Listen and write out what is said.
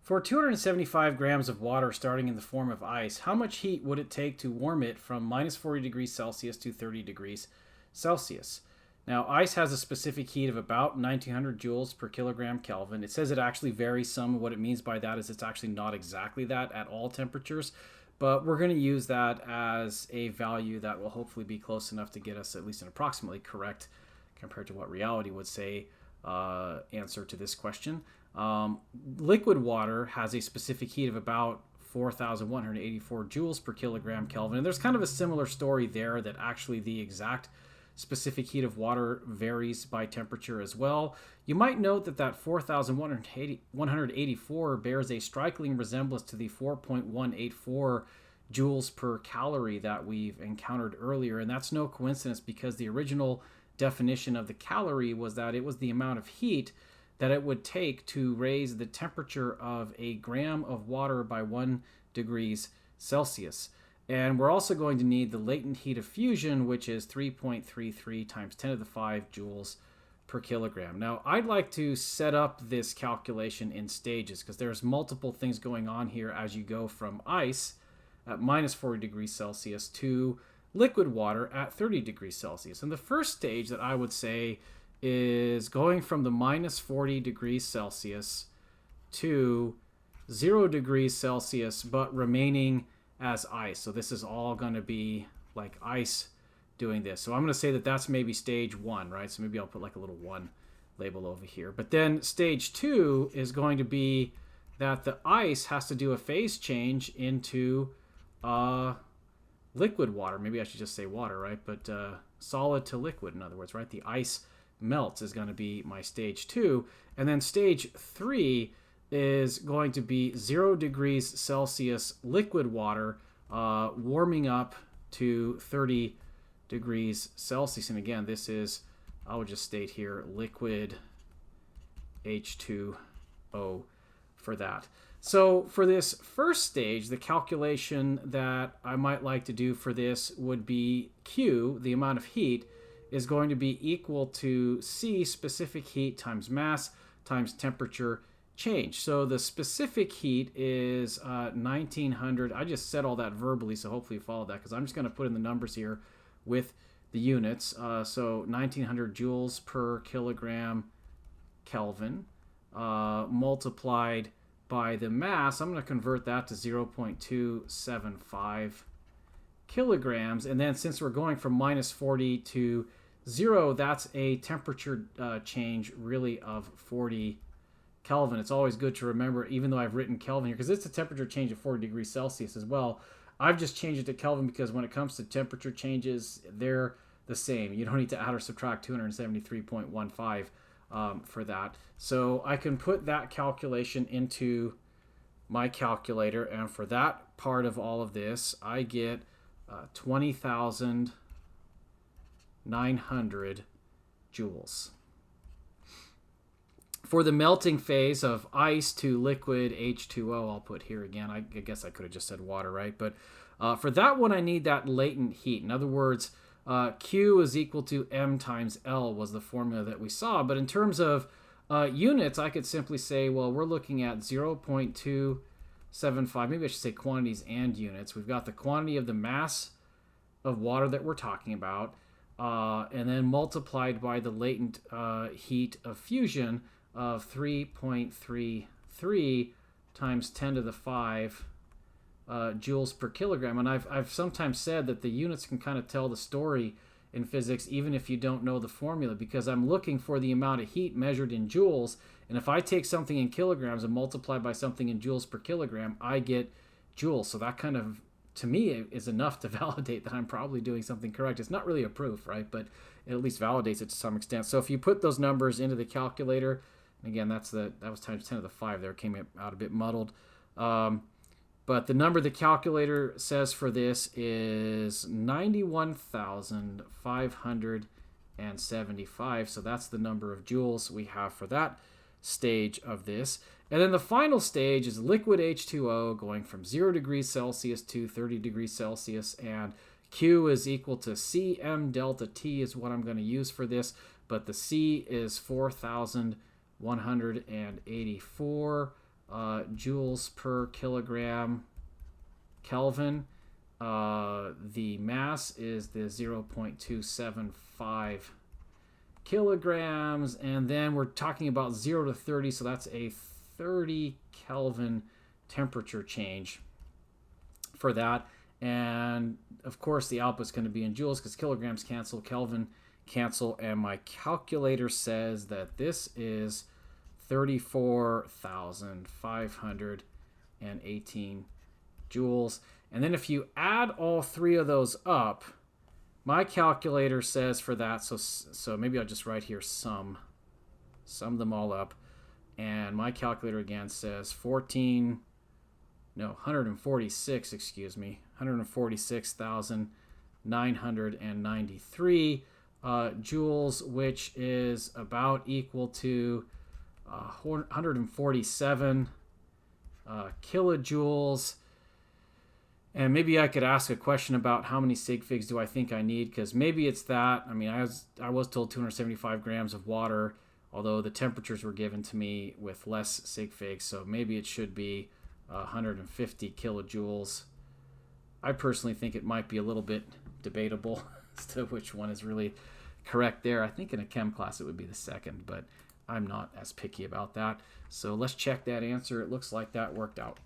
For 275 grams of water starting in the form of ice, how much heat would it take to warm it from minus 40 degrees Celsius to 30 degrees Celsius? Now, ice has a specific heat of about 1900 joules per kilogram Kelvin. It says it actually varies some. What it means by that is it's actually not exactly that at all temperatures, but we're going to use that as a value that will hopefully be close enough to get us at least an approximately correct, compared to what reality would say, answer to this question. Liquid water has a specific heat of about 4,184 joules per kilogram Kelvin. And there's kind of a similar story there, that actually the exact specific heat of water varies by temperature as well. You might note that 4,184 bears a striking resemblance to the 4.184 joules per calorie that we've encountered earlier. And that's no coincidence, because the original definition of the calorie was that it was the amount of heat that it would take to raise the temperature of a gram of water by 1 degrees Celsius. And we're also going to need the latent heat of fusion, which is 3.33 times 10 to the 5 joules per kilogram. Now, I'd like to set up this calculation in stages, because there's multiple things going on here as you go from ice at minus 40 degrees Celsius to liquid water at 30 degrees Celsius. And the first stage that I would say is going from the minus 40 degrees Celsius to 0 degrees Celsius, but remaining as ice. So this is all going to be like ice doing this. So I'm going to say that that's maybe stage 1, right? So maybe I'll put like a little 1 label over here. But then stage 2 is going to be that the ice has to do a phase change into liquid water. Maybe I should just say water, right? But solid to liquid, in other words, right? The ice melts is going to be my stage 2. And then stage 3 is going to be 0 degrees Celsius liquid water warming up to 30 degrees Celsius. And again, this is, I would just state here, liquid H2O for that. So for this first stage, the calculation that I might like to do for this would be Q, the amount of heat, is going to be equal to C, specific heat, times mass times temperature change. So the specific heat is 1900. I just said all that verbally, so hopefully you followed that, because I'm just going to put in the numbers here with the units. So 1900 joules per kilogram Kelvin multiplied by the mass. I'm going to convert that to 0.275 kilograms. And then since we're going from minus 40 to 0, that's a temperature change really of 40 Kelvin. It's always good to remember, even though I've written Kelvin here, because it's a temperature change of 40 degrees Celsius as well. I've just changed it to Kelvin because when it comes to temperature changes, they're the same. You don't need to add or subtract 273.15 for that. So I can put that calculation into my calculator, and for that part of all of this, I get 20,900 joules. For the melting phase of ice to liquid H2O, I'll put here again. I guess I could have just said water, right? But for that one, I need that latent heat. In other words, Q is equal to M times L was the formula that we saw. But in terms of units, I could simply say, well, we're looking at 0.275. Maybe I should say quantities and units. We've got the quantity of the mass of water that we're talking about, and then multiplied by the latent heat of fusion of 3.33 times 10 to the 5 joules per kilogram. And I've sometimes said that the units can kind of tell the story in physics, even if you don't know the formula, because I'm looking for the amount of heat measured in joules. And if I take something in kilograms and multiply by something in joules per kilogram, I get joules. So that kind of, to me, is enough to validate that I'm probably doing something correct. It's not really a proof, right? But it at least validates it to some extent. So if you put those numbers into the calculator, and again, that was times 10 to the 5 there, came out a bit muddled. But the number the calculator says for this is 91,575. So that's the number of joules we have for that stage of this. And then the final stage is liquid H2O going from 0 degrees Celsius to 30 degrees Celsius. And Q is equal to Cm delta T is what I'm going to use for this. But the C is 4,184 joules per kilogram Kelvin. The mass is the 0.275 kilograms, and then we're talking about 0 to 30, so that's a 30 Kelvin temperature change for that. And of course the output's going to be in joules because kilograms cancel, Kelvin cancel, and my calculator says that this is 34,518 joules. And then if you add all three of those up, my calculator says for that, so maybe I'll just write here sum them all up, and my calculator again says 146,993 joules, which is about equal to 147 kilojoules. And maybe I could ask a question about how many sig figs do I think I need, because maybe it's that. I mean, I was told 275 grams of water, although the temperatures were given to me with less sig figs, so maybe it should be 150 kilojoules. I personally think it might be a little bit debatable as to which one is really correct there. I think in a chem class it would be the second, but I'm not as picky about that. So let's check that answer. It looks like that worked out.